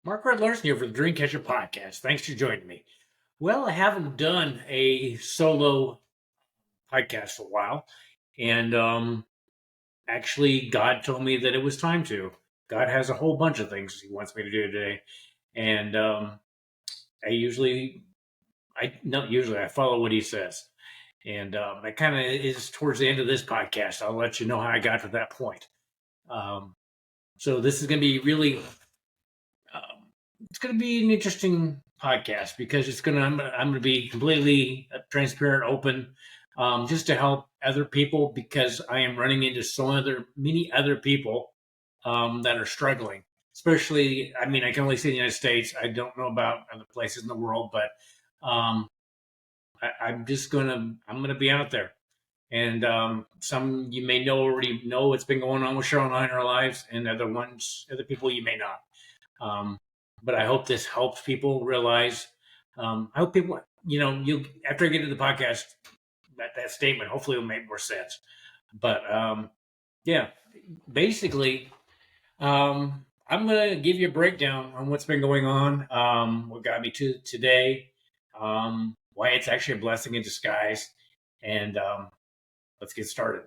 Mark Red Larson here for the Dreamcatcher podcast. Thanks for joining me. Well, I haven't done a solo podcast for a while, and actually, God told me that it was time to. God has a whole bunch of things He wants me to do today, and I usually, I not usually, I follow what He says, and that kind of is towards the end of this podcast. I'll let you know how I got to that point. Um, so this is going to be really it's going to be an interesting podcast because I'm going to be completely transparent, open, just to help other people because I am running into many other people that are struggling. Especially, I mean, I can only see the United States. I don't know about other places in the world, but um, I'm gonna be out there. And some you may already know what's been going on with Cheryl and I in our lives, and other people you may not. Um, but I hope this helps people realize. I hope people, you after I get to the podcast, that statement hopefully will make more sense. But yeah, basically, I'm gonna give you a breakdown on what's been going on, what got me to today, why it's actually a blessing in disguise, and let's get started.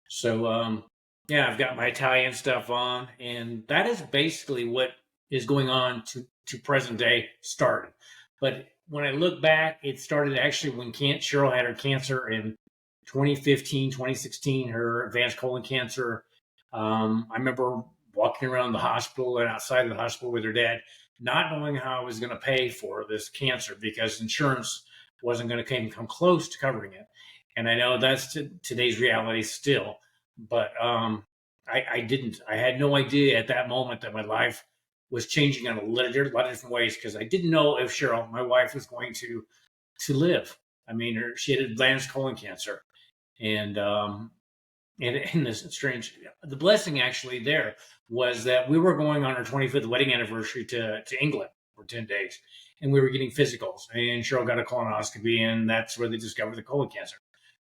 So, yeah, I've got my Italian stuff on, and that is basically what is going on to present day started. But when I look back, it started actually when Cheryl had her cancer in 2015, 2016, her advanced colon cancer. I remember walking around the hospital and outside of the hospital with her dad, not knowing how I was going to pay for this cancer because insurance wasn't going to come close to covering it. And I know that's today's reality still, but I didn't. I had no idea at that moment that my life was changing in a lot of different ways because I didn't know if Cheryl, my wife, was going to live. I mean, she had advanced colon cancer, and and this strange. The blessing actually there was that we were going on our 25th wedding anniversary to England for 10 days, and we were getting physicals. And Cheryl got a colonoscopy, and that's where they discovered the colon cancer.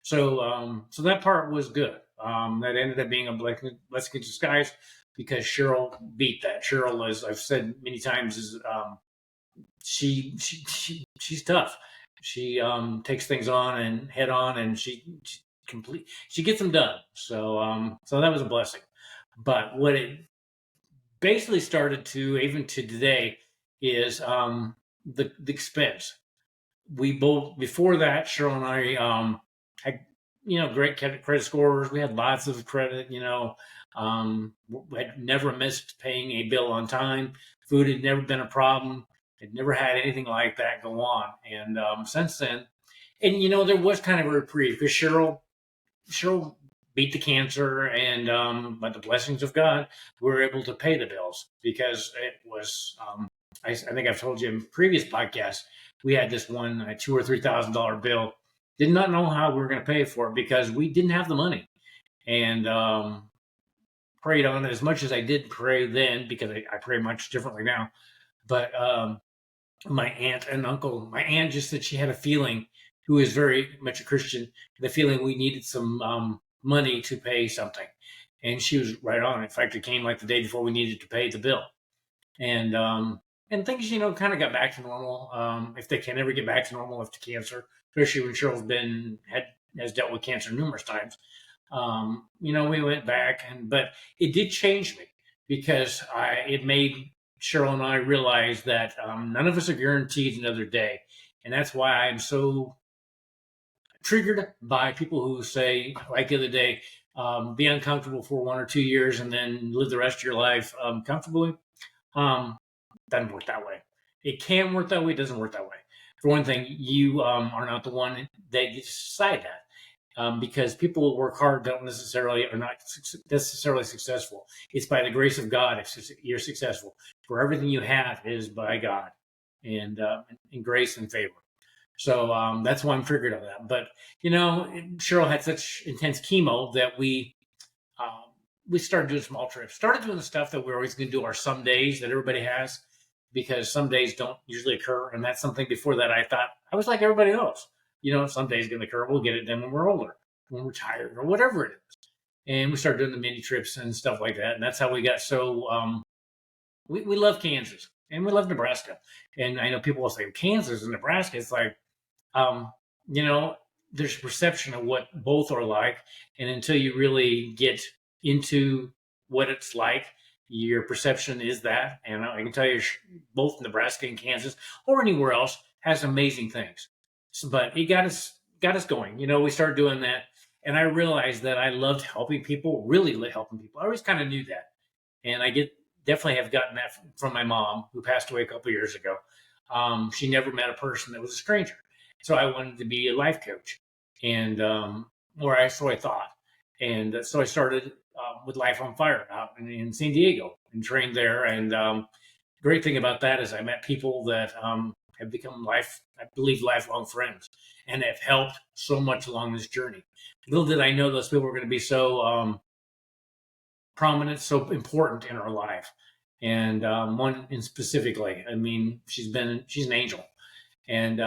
So that part was good. That ended up being a blessing in disguise because Cheryl beat that. Cheryl, as I've said many times, is she's tough. She takes things on and head on, and she gets them done. So that was a blessing. But what it basically started to even to today is the expense. We both before that, Cheryl and I had great credit scores. We had lots of credit. Had never missed paying a bill on time. Food had never been a problem. Had never had anything like that go on. And since then, and there was kind of a reprieve because Cheryl beat the cancer, and by the blessings of God, we were able to pay the bills because it was. I think I've told you in previous podcasts we had this one $2,000 or $3,000 bill. Did not know how we were going to pay for it because we didn't have the money, and prayed on it as much as I did pray then because I pray much differently now. But my aunt and uncle, my aunt just said she had a feeling, who is very much a Christian, the feeling we needed some money to pay something. And she was right on. In fact, it came like the day before we needed to pay the bill. And things, kind of got back to normal. If they can ever get back to normal after cancer, especially when Cheryl's has dealt with cancer numerous times. We went back, but it did change me because it made Cheryl and I realize that none of us are guaranteed another day, and that's why I'm so triggered by people who say, like the other day, be uncomfortable for 1 or 2 years and then live the rest of your life comfortably. Doesn't work that way. It can work that way. It doesn't work that way. For one thing, you are not the one that you decide that. Because people who work hard are not necessarily successful. It's by the grace of God if you're successful. For everything you have is by God and in grace and favor. So that's why I'm triggered on that. But Cheryl had such intense chemo that we started doing small trips. Started doing the stuff that we're always going to do our some days that everybody has, because some days don't usually occur, and that's something before that I thought I was like everybody else. Some days going to occur. We'll get it then when we're older, when we're tired, or whatever it is. And we started doing the mini trips and stuff like that, and that's how we got so. We love Kansas. and we love Nebraska. And I know people will say Kansas and Nebraska. It's like, um, you know, there's a perception of what both are like, and until you really get into what it's like, your perception is that. And I can tell you, both Nebraska and Kansas, or anywhere else, has amazing things. So, but it got us going. We started doing that, and I realized that I loved helping people, really helping people. I always kind of knew that, and I definitely have gotten that from my mom, who passed away a couple of years ago. She never met a person that was a stranger, so I wanted to be a life coach, and so I thought, and so I started with Life on Fire out in San Diego and trained there. And great thing about that is I met people that have become I believe, lifelong friends, and have helped so much along this journey. Little did I know those people were going to be so prominent, so important in our life. And one in specifically, I mean, she's an angel, and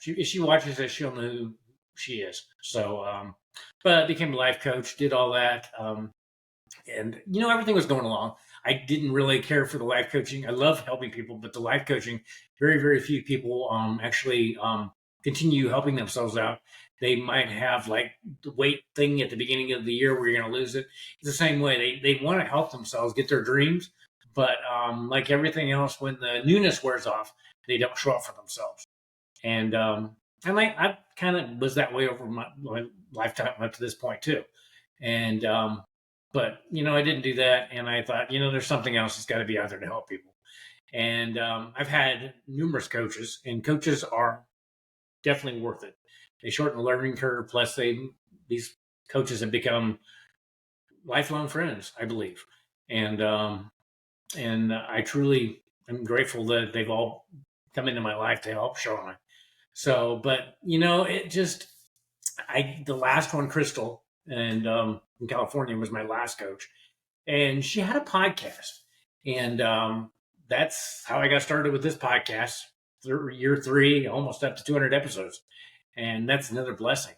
if she watches this, she'll know who she is. So, but I became a life coach, did all that, and everything was going along. I didn't really care for the life coaching. I love helping people, but the life coaching, very, very few people actually continue helping themselves out. They might have like the weight thing at the beginning of the year where you're going to lose it. It's the same way. They want to help themselves get their dreams, but like everything else, when the newness wears off, they don't show up for themselves. And I kind of was that way over my lifetime up to this point too. And but I didn't do that, and I thought, there's something else that's got to be out there to help people. And I've had numerous coaches, and coaches are definitely worth it. They shorten the learning curve. Plus, these coaches have become lifelong friends, I believe, and I truly am grateful that they've all come into my life to help Cheryl and I. So, but it just, the last one, Crystal, and in California, was my last coach, and she had a podcast, and that's how I got started with this podcast. Year 3, almost up to 200 episodes, and that's another blessing.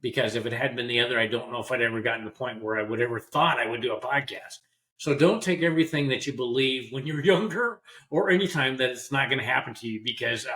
Because if it hadn't been the other, I don't know if I'd ever gotten to the point where I would ever thought I would do a podcast. So don't take everything that you believe when you're younger or anytime that it's not going to happen to you, because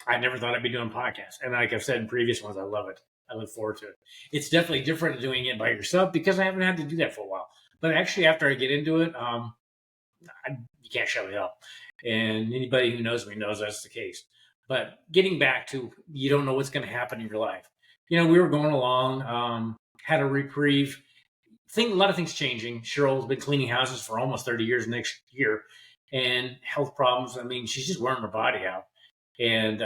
I never thought I'd be doing podcasts. And like I've said in previous ones, I love it. I look forward to it. It's definitely different doing it by yourself, because I haven't had to do that for a while. But actually, after I get into it, you can't shut me up. And anybody who knows me knows that's the case. But getting back to, you don't know what's going to happen in your life. We were going along, had a reprieve. A lot of things changing. Cheryl's been cleaning houses for almost 30 years next year, and health problems. I mean, she's just wearing her body out. And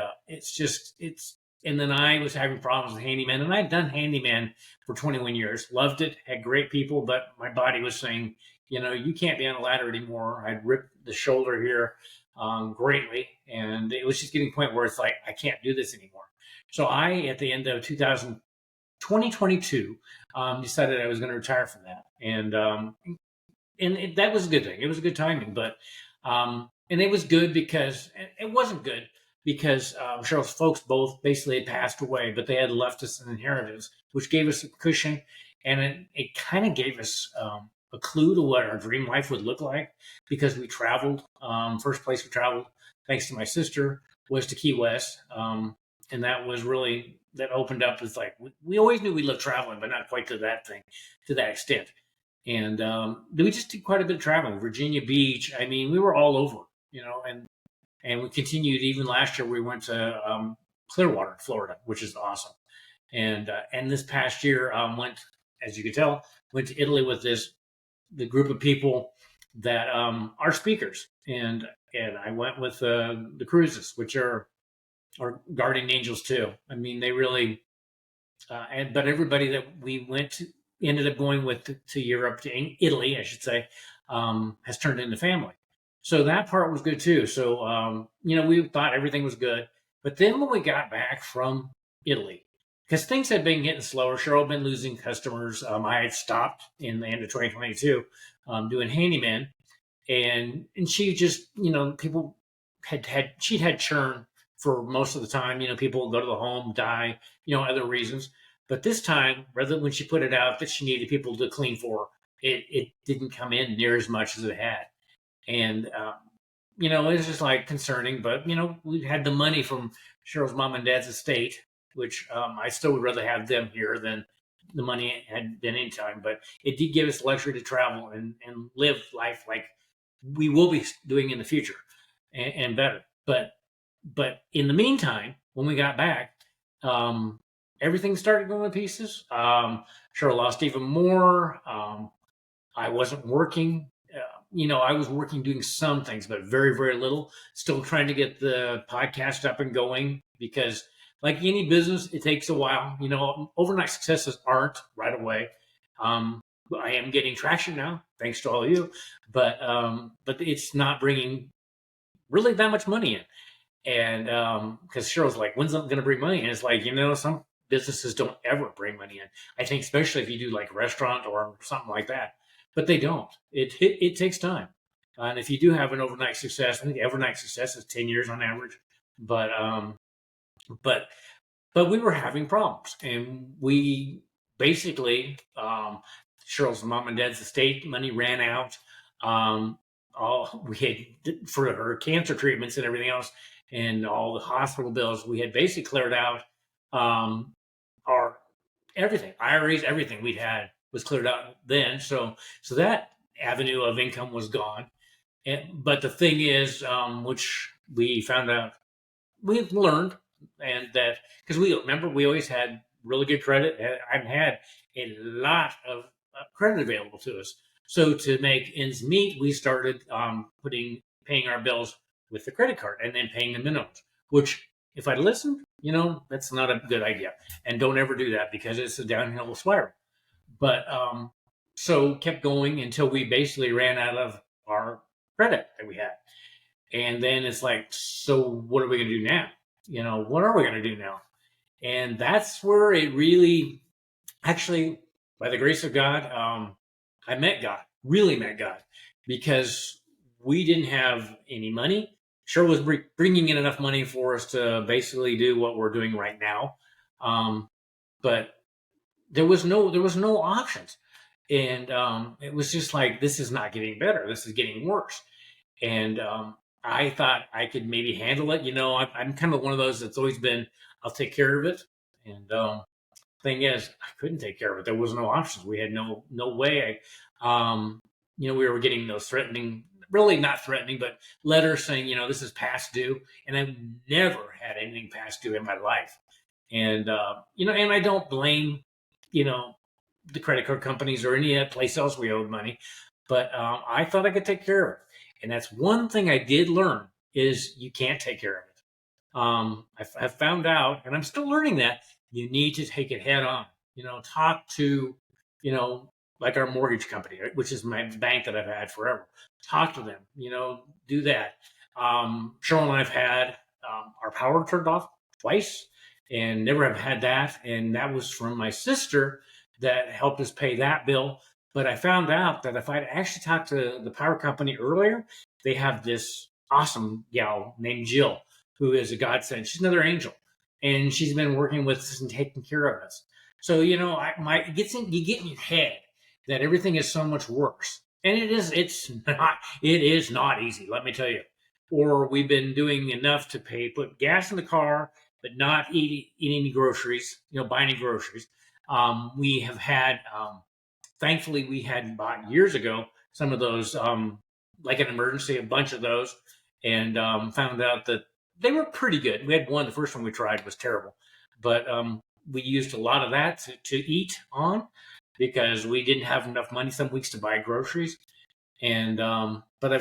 and then I was having problems with handyman, and I'd done handyman for 21 years, loved it, had great people, but my body was saying, you can't be on a ladder anymore. I'd ripped the shoulder here greatly, and it was just getting to the point where it's like, I can't do this anymore. So I, at the end of 2022, decided I was going to retire from that, and that was a good thing. It was a good timing, but and it was good because it wasn't good because Cheryl's folks both basically had passed away, but they had left us an inheritance, which gave us a cushion, and it kind of gave us a clue to what our dream life would look like, because we traveled. First place we traveled, thanks to my sister, was to Key West. And that was really, that opened up. It's like, we always knew we loved traveling, but not quite to that extent. And we just did quite a bit of traveling. Virginia Beach. I mean, we were all over, and we continued. Even last year, we went to Clearwater, Florida, which is awesome. And this past year, went, as you can tell, went to Italy with the group of people that are speakers, and I went with the cruises, which are guardian angels too. I mean, they really, but everybody that we went to, ended up going with to Europe, to Italy, I should say, has turned into family. So that part was good too. So, we thought everything was good. But then when we got back from Italy, because things had been getting slower, Cheryl had been losing customers. I had stopped in the end of 2022 doing handyman. And she just, people she'd had churn for most of the time. People go to the home, die, other reasons. But this time, rather than when she put it out that she needed people to clean for her, it didn't come in near as much as it had. And it was just like concerning. But we had the money from Cheryl's mom and dad's estate, which I still would rather have them here than the money had been any time. But it did give us the luxury to travel and live life like we will be doing in the future, and better. But in the meantime, when we got back, um, everything started going to pieces. Cheryl lost even more. I wasn't working. I was working doing some things, but very, very little. Still trying to get the podcast up and going because, like any business, it takes a while. Overnight successes aren't right away. Um, I am getting traction now, thanks to all of you, but it's not bringing really that much money in. And because Cheryl's like, when's it going to bring money? And it's like, some businesses don't ever bring money in. I think especially if you do like a restaurant or something like that, but they don't. It takes time. And if you do have an overnight success, I think overnight success is 10 years on average. But but but we were having problems, and we basically Cheryl's mom and dad's estate money ran out. All we had for her cancer treatments and everything else, and all the hospital bills, we had basically cleared out our everything, IRAs, everything we'd had was cleared out then. So that avenue of income was gone. But the thing is, which we found out, we've learned, and that because we remember we always had really good credit. I've had a lot of credit available to us. So to make ends meet, we started paying our bills with the credit card and then paying the minimums. Which, if I'd listened, that's not a good idea. And don't ever do that because it's a downhill spiral. But so kept going until we basically ran out of our credit that we had. And then it's like, so what are we going to do now? What are we going to do now? And that's where it really, actually, by the grace of God, I met God, really met God, because we didn't have any money. Sure was bringing in enough money for us to basically do what we're doing right now. But there was no options. And it was just like, this is not getting better. This is getting worse. And I thought I could maybe handle it. I'm kind of one of those that's always been, I'll take care of it. And thing is, I couldn't take care of it. There was no options. We had no way. We were getting those threatening, really not threatening, but letters saying, this is past due. And I've never had anything past due in my life. And and I don't blame, the credit card companies or any place else we owed money, but I thought I could take care of it. And that's one thing I did learn is you can't take care of it. I've found out, and I'm still learning that you need to take it head on. Talk to, like our mortgage company, which is my bank that I've had forever. Talk to them. Do that. Cheryl and I've had our power turned off twice, and never have had that. And that was from my sister that helped us pay that bill. But I found out that if I'd actually talked to the power company earlier, they have this awesome gal named Jill, who is a godsend. She's another angel, and she's been working with us and taking care of us. So you get in your head that everything is so much worse, and it is. It's not. It is not easy. Let me tell you. Or we've been doing enough to put gas in the car, but not eat any groceries. Buy any groceries. We have had. Thankfully, we had bought years ago some of those, like an emergency, a bunch of those, and found out that they were pretty good. We had one, the first one we tried was terrible, but we used a lot of that to eat on because we didn't have enough money some weeks to buy groceries. And but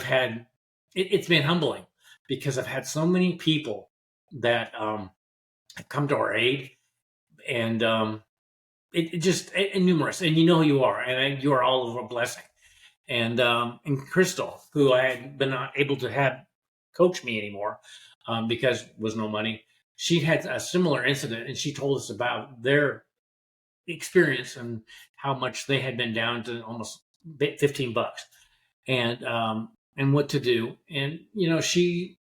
it's been humbling because I've had so many people that have come to our aid, and it just numerous, and who you are, and you are all of a blessing. And Crystal, who I had been not able to have coach me anymore because there was no money, she had a similar incident, and she told us about their experience and how much they had been down to almost $15, and what to do. And she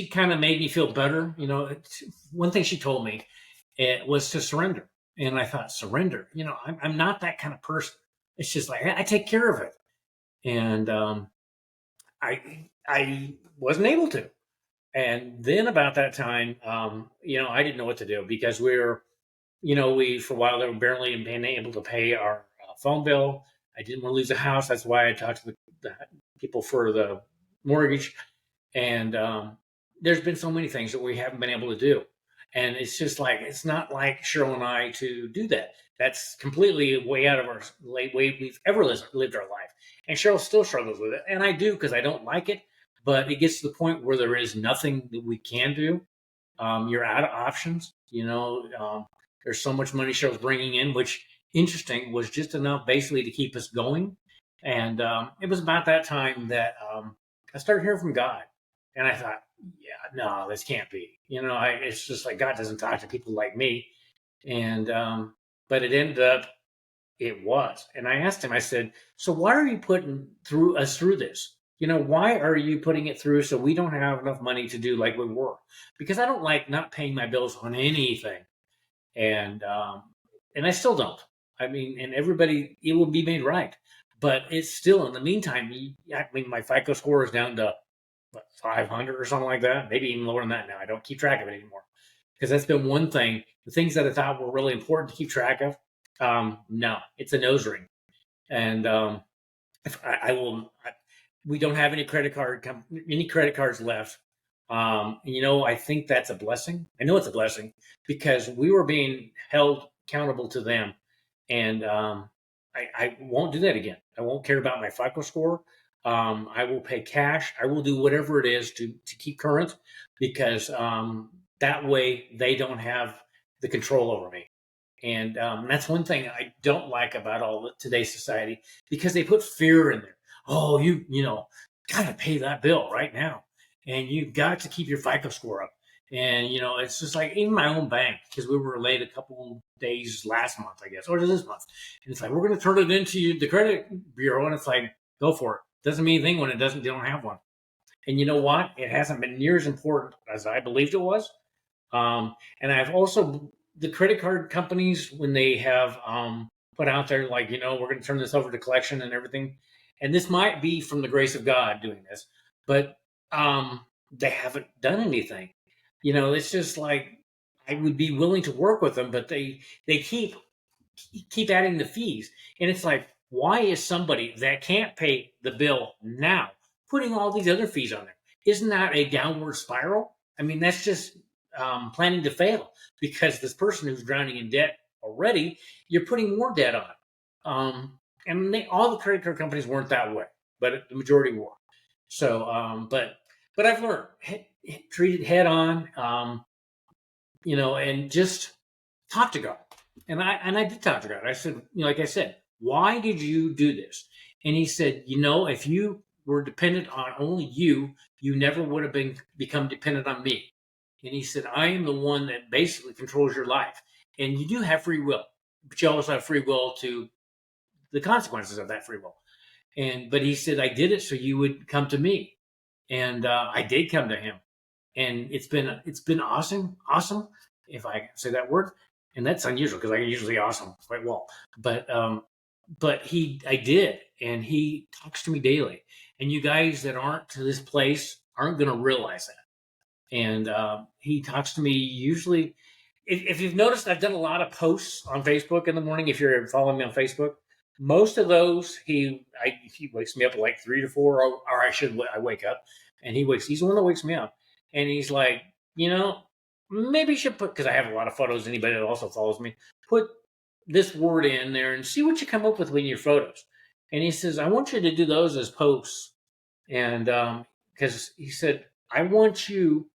kind of made me feel better. One thing she told me it was to surrender. And I thought, surrender? I'm not that kind of person. It's just like, I take care of it. And I I wasn't able to. And then about that time, I didn't know what to do because we for a while they were barely being able to pay our phone bill. I didn't want to lose the house. That's why I talked to the people for the mortgage. And there's been so many things that we haven't been able to do. And it's just like, it's not like Cheryl and I to do that. That's completely way out of our way we've ever lived our life. And Cheryl still struggles with it. And I do because I don't like it. But it gets to the point where there is nothing that we can do. You're out of options. There's so much money Cheryl's bringing in, which interesting was just enough basically to keep us going. And it was about that time that I started hearing from God, and I thought, yeah, no, this can't be. It's just like God doesn't talk to people like me. And but it ended up it was. And I asked him, I said, so why are you putting through this? Why are you putting it through so we don't have enough money to do like we were? Because I don't like not paying my bills on anything. And I still don't. I mean, and everybody, it will be made right. But it's still, in the meantime, my FICO score is down to 500 or something like that, maybe even lower than that now. I don't keep track of it anymore because that's been one thing. The things that I thought were really important to keep track of, no, it's a nose ring. And if I will, we don't have any any credit cards left. I think that's a blessing. I know it's a blessing because we were being held accountable to them, and I won't do that again. I won't care about my FICO score. I will pay cash. I will do whatever it is to keep current because that way they don't have the control over me. And that's one thing I don't like about all today's society because they put fear in there. Oh, gotta pay that bill right now, and you've got to keep your FICO score up. And it's just like in my own bank because we were late a couple days last month, I guess, or this month, and it's like we're going to turn it into the credit bureau, and it's like go for it. Doesn't mean anything when they don't have one. And you know what? It hasn't been near as important as I believed it was. And I've also the credit card companies when they have put out there like we're going to turn this over to collection and everything, and this might be from the grace of God doing this, but they haven't done anything. It's just like I would be willing to work with them, but they keep adding the fees, and it's like why is somebody that can't pay the bill now putting all these other fees on there? Isn't that a downward spiral? I mean, that's just planning to fail because this person who's drowning in debt already, you're putting more debt on. And all the credit card companies weren't that way, but the majority were. So, but I've learned treat it head on, and just talk to God. And I did talk to God. I said, like I said, why did you do this? And he said, if you were dependent on only you never would have become dependent on me. And he said, I am the one that basically controls your life. And you do have free will, but you also have free will to the consequences of that free will. But he said, I did it so you would come to me. And I did come to him. And it's been awesome, if I can say that word. And that's unusual because I can usually awesome quite well. But I did, and he talks to me daily. And you guys that aren't to this place aren't going to realize that. And he talks to me usually. If you've noticed, I've done a lot of posts on Facebook in the morning. If you're following me on Facebook, most of those he wakes me up at like 3 to 4, or I wake up, and he's the one that wakes me up, and he's like, maybe you should put, because I have a lot of photos. Anybody that also follows me, put this word in there and see what you come up with in your photos. And he says, I want you to do those as posts, and because he said, I want you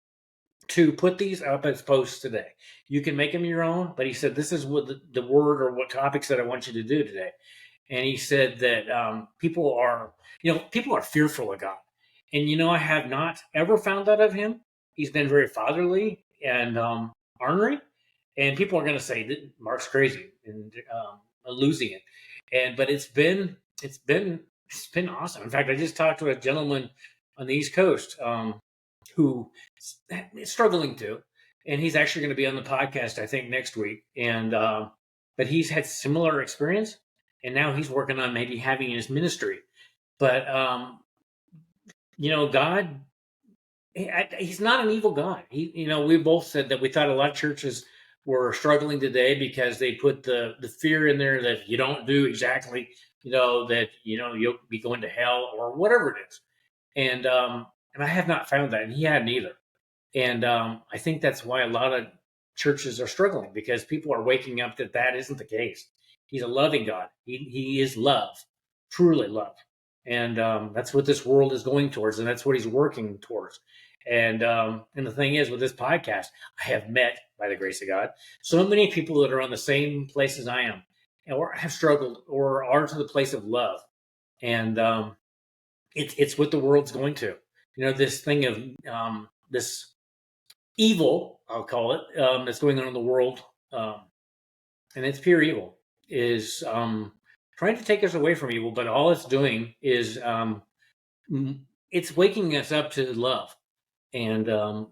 to put these up as posts today. You can make them your own, but he said, this is what the word or what topics that I want you to do today. And he said that people are fearful of God. And, I have not ever found that of him. He's been very fatherly and ornery. And people are going to say that Mark's crazy and losing it. But it's been awesome. In fact, I just talked to a gentleman on the East Coast who is struggling to, and he's actually going to be on the podcast, I think, next week. And but he's had similar experience, and now he's working on maybe having his ministry. But God, he's not an evil God. We both said that we thought a lot of churches were struggling today because they put the fear in there that you don't do exactly, that you'll be going to hell or whatever it is. And I have not found that, and he hadn't either. And I think that's why a lot of churches are struggling, because people are waking up that isn't the case. He's a loving God. He is love, truly love. And that's what this world is going towards, and that's what he's working towards. And the thing is, with this podcast, I have met, by the grace of God, so many people that are on the same place as I am, or have struggled, or are to the place of love. And it's what the world's going to. This thing of this evil, I'll call it, that's going on in the world, and it's pure evil, is trying to take us away from evil, but all it's doing is it's waking us up to love. And I've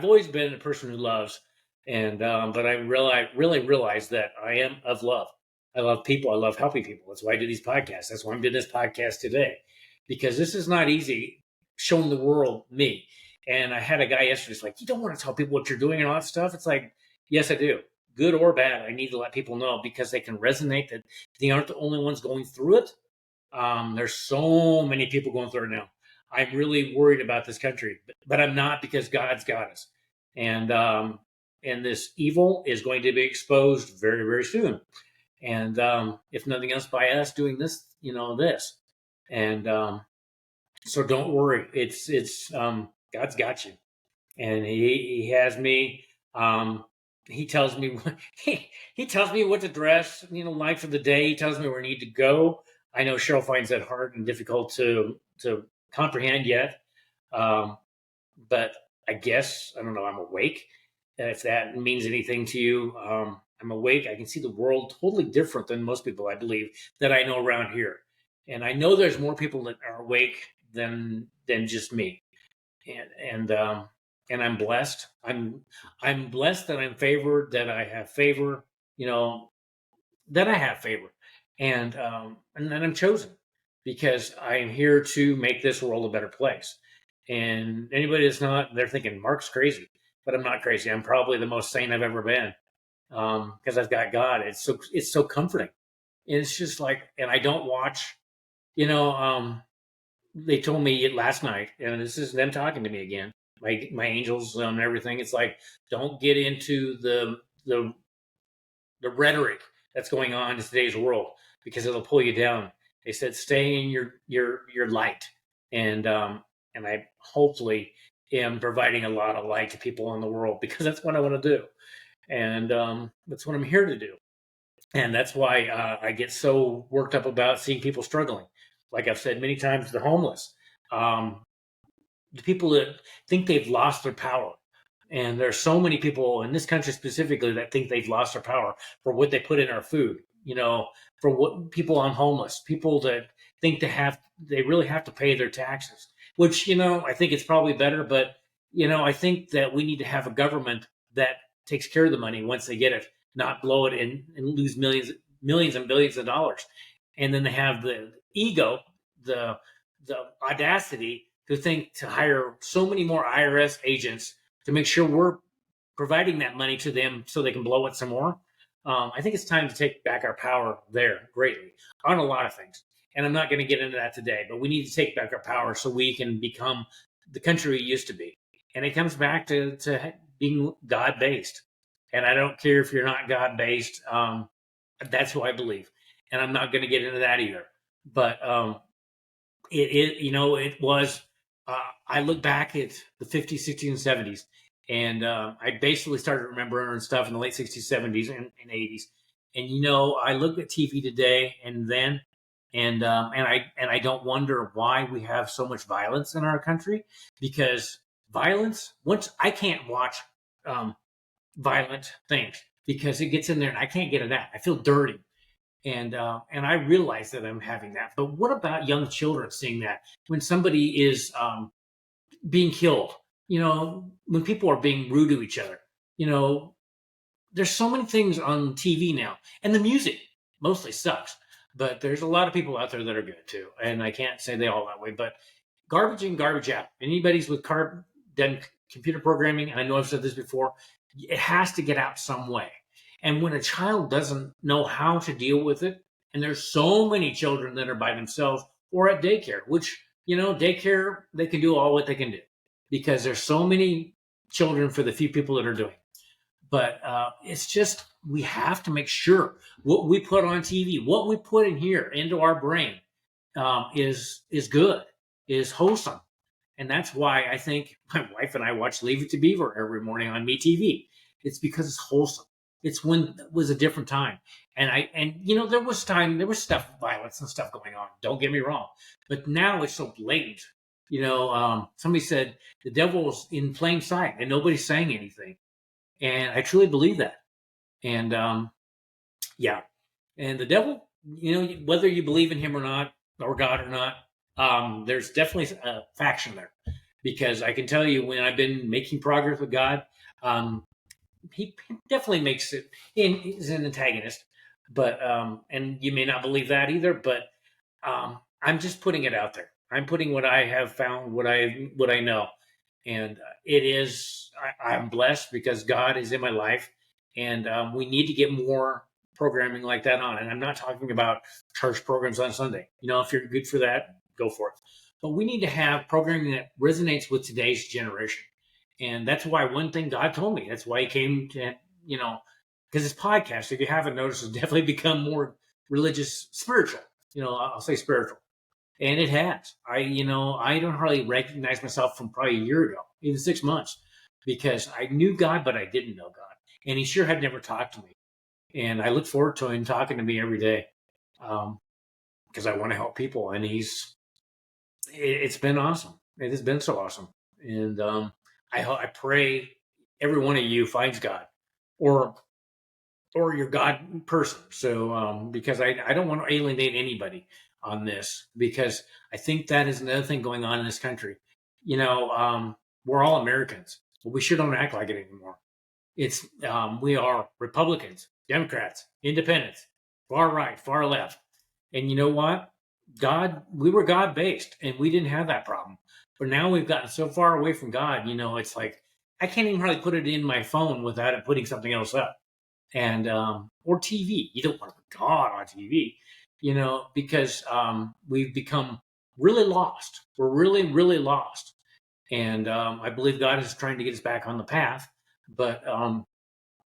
always been a person who loves, and but I really realized that I am of love. I love people. I love helping people. That's why I do these podcasts. That's why I'm doing this podcast today, because this is not easy, showing the world me. And I had a guy yesterday. It's like, you don't want to tell people what you're doing and all that stuff. It's like, yes, I do. Good or bad, I need to let people know, because they can resonate that they aren't the only ones going through it. There's so many people going through it now. I'm really worried about this country, but I'm not, because God's got us. And this evil is going to be exposed very, very soon. And if nothing else, by us doing this, this. And so don't worry. It's God's got you, and he has me. He tells me he tells me what to dress, like for the day. He tells me where I need to go. I know Cheryl finds that hard and difficult to comprehend yet, but I guess, I don't know, I'm awake. If that means anything to you, I'm awake. I can see the world totally different than most people, I believe, that I know around here. And I know there's more people that are awake than just me. And I'm blessed. I'm blessed that I'm favored, that I have favor, that I have favor, and then I'm chosen, because I am here to make this world a better place. And anybody that's not, they're thinking Mark's crazy, but I'm not crazy. I'm probably the most sane I've ever been, because I've got God. It's so comforting. And it's just like, and I don't watch, they told me last night, and this is them talking to me again, my angels and everything. It's like, don't get into the rhetoric that's going on in today's world, because it'll pull you down. They said, stay in your light. And I hopefully am providing a lot of light to people in the world, because that's what I want to do. And that's what I'm here to do. And that's why I get so worked up about seeing people struggling. Like I've said many times, the homeless, the people that think they've lost their power. And there's so many people in this country specifically that think they've lost their power for what they put in our food, for what people on homeless, people that think they really have to pay their taxes, which, I think it's probably better. But, I think that we need to have a government that takes care of the money once they get it, not blow it and lose millions and billions of dollars. And then they have the ego, the audacity to hire so many more IRS agents to make sure we're providing that money to them so they can blow it some more. I think it's time to take back our power there greatly on a lot of things. And I'm not going to get into that today, but we need to take back our power so we can become the country we used to be. And it comes back to being God-based. And I don't care if you're not God-based. That's who I believe. And I'm not going to get into that either. But it was, I look back at the 50s, 60s, and 70s, and I basically started remembering stuff in the late 60s, 70s, and 80s. And I look at TV today and then, and I don't wonder why we have so much violence in our country, because violence, once I can't watch violent things, because it gets in there and I can't get it out. I feel dirty. And I realize that I'm having that. But what about young children seeing that when somebody is being killed? When people are being rude to each other. There's so many things on TV now, and the music mostly sucks. but there's a lot of people out there that are good too. And I can't say they all that way, but garbage in, garbage out. Anybody's with done computer programming, and I know I've said this before, it has to get out some way. And when a child doesn't know how to deal with it, and there's so many children that are by themselves or at daycare, which, daycare, they can do all what they can do because there's so many children for the few people that are doing. But it's just, we have to make sure what we put on TV, what we put in here into our brain, is good, is wholesome. And that's why I think my wife and I watch Leave It to Beaver every morning on MeTV. It's because it's wholesome. It's when it was a different time. And there was stuff, violence and stuff going on. Don't get me wrong. But now it's so blatant. Somebody said the devil's in plain sight and nobody's saying anything. And I truly believe that. And yeah. And the devil, whether you believe in him or not, or God or not, there's definitely a faction there. Because I can tell you, when I've been making progress with God, he definitely makes it he's an antagonist. But and you may not believe that either, but I'm just putting it out there. I'm putting what I have found, what I know. And it is, I'm blessed because God is in my life, and we need to get more programming like that on. And I'm not talking about church programs on Sunday. If you're good for that, go for it. But we need to have programming that resonates with today's generation. And that's why one thing God told me, that's why he came to, because his podcast, if you haven't noticed, has definitely become more religious, spiritual. I'll say spiritual. And it has. I don't hardly recognize myself from probably a year ago, even 6 months, because I knew God, but I didn't know God. And he sure had never talked to me. And I look forward to him talking to me every day, because I want to help people. And it's been awesome. It has been so awesome. And I pray every one of you finds God, or your God person. So because I don't want to alienate anybody on this, because I think that is another thing going on in this country. We're all Americans, but we sure don't act like it anymore. It's we are Republicans, Democrats, Independents, far right, far left, and you know what? We were God based, and we didn't have that problem. But now we've gotten so far away from God. It's like I can't even hardly put it in my phone without it putting something else up, and or TV. You don't want to put God on TV, because we've become really lost. We're really, really lost, and I believe God is trying to get us back on the path. But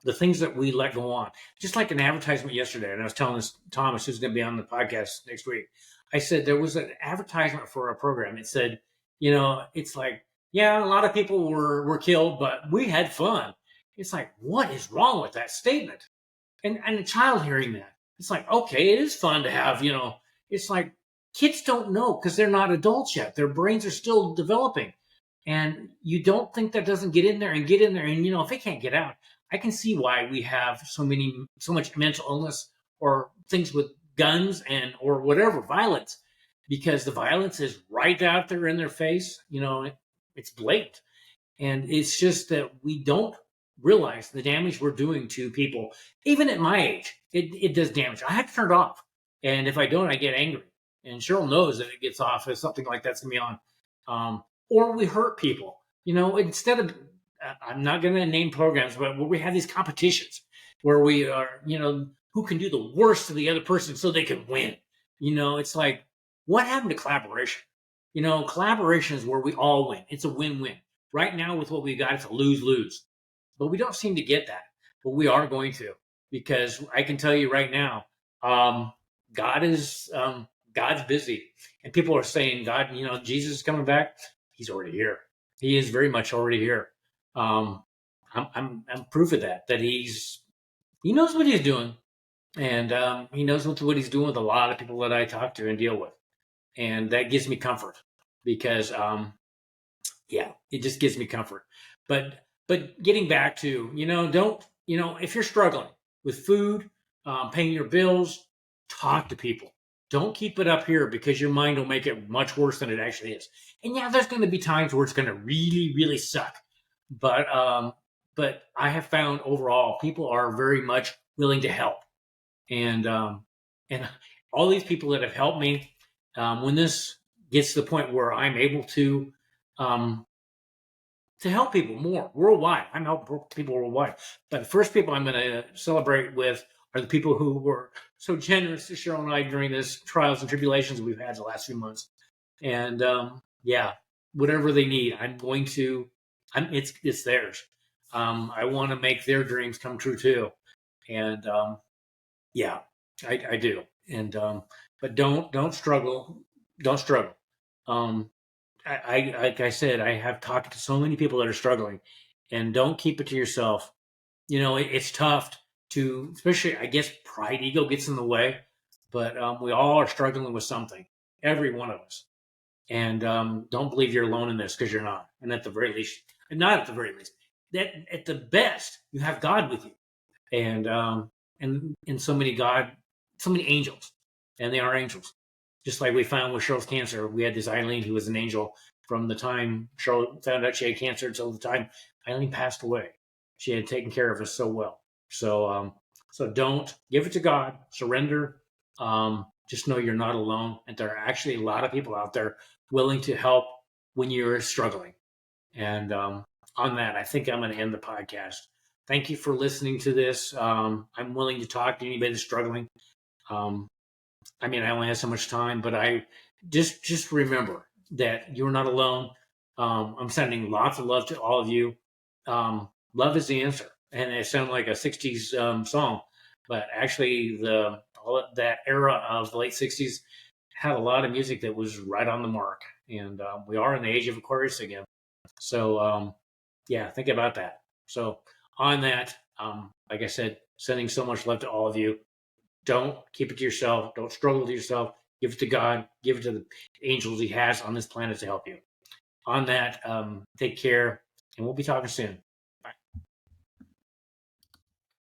the things that we let go on, just like an advertisement yesterday, and I was telling this Thomas, who's going to be on the podcast next week. I said there was an advertisement for a program. It said, it's like, yeah, a lot of people were killed, but we had fun. It's like, what is wrong with that statement? And a child hearing that, it's like, okay, it is fun to have, it's like kids don't know because they're not adults yet. Their brains are still developing. And you don't think that doesn't get in there. And, if they can't get out, I can see why we have so much mental illness or things with guns or whatever, violence, because the violence is right out there in their face. It's blatant. And it's just that we don't realize the damage we're doing to people. Even at my age, it does damage. I have to turn it off. And if I don't, I get angry. And Cheryl knows that it gets off if something like that's going to be on. Or we hurt people. Instead of, I'm not going to name programs, but where we have these competitions where we are, who can do the worst to the other person so they can win. It's like, what happened to collaboration? Collaboration is where we all win. It's a win-win. Right now, with what we got, it's a lose-lose. But we don't seem to get that. But we are going to, because I can tell you right now, God's busy, and people are saying, God, Jesus is coming back. He's already here. He is very much already here. I'm proof of that. That he knows what he's doing, and he knows what he's doing with a lot of people that I talk to and deal with, and that gives me comfort because it just gives me comfort. But getting back to, don't, if you're struggling with food, paying your bills, talk to people. Don't keep it up here because your mind will make it much worse than it actually is. And yeah, there's going to be times where it's going to really, really suck. But I have found overall people are very much willing to help. And all these people that have helped me. When this gets to the point where I'm able um, to help people more worldwide, I'm helping people worldwide. But the first people I'm going to celebrate with are the people who were so generous to Cheryl and I during this trials and tribulations we've had the last few months. And yeah, whatever they need, I'm going to. It's theirs. I want to make their dreams come true too. And yeah, I do. And but don't struggle. Don't struggle. Um, like I said, I have talked to so many people that are struggling, and don't keep it to yourself. It's tough to, especially I guess pride, ego gets in the way, but we all are struggling with something, every one of us. And don't believe you're alone in this, because you're not. And at the very least, and not at the very least, that at the best, you have God with you, and so many angels, and they are angels. Just like we found with Cheryl's cancer, we had this Eileen who was an angel from the time Cheryl found out she had cancer until the time Eileen passed away. She had taken care of us so well. So don't, give it to God, surrender. Just know you're not alone, and there are actually a lot of people out there willing to help when you're struggling. And on that, I think I'm going to end the podcast. Thank you for listening to this. I'm willing to talk to anybody that's struggling. Um, I mean, I only have so much time, but I just remember that you're not alone. I'm sending lots of love to all of you. Love is the answer, and it sounds like a '60s song, but actually, that era of the late '60s had a lot of music that was right on the mark, and we are in the age of Aquarius again. So, yeah, think about that. So, on that, like I said, sending so much love to all of you. Don't keep it to yourself. Don't struggle with yourself. Give it to God. Give it to the angels He has on this planet to help you. On that, take care, and we'll be talking soon.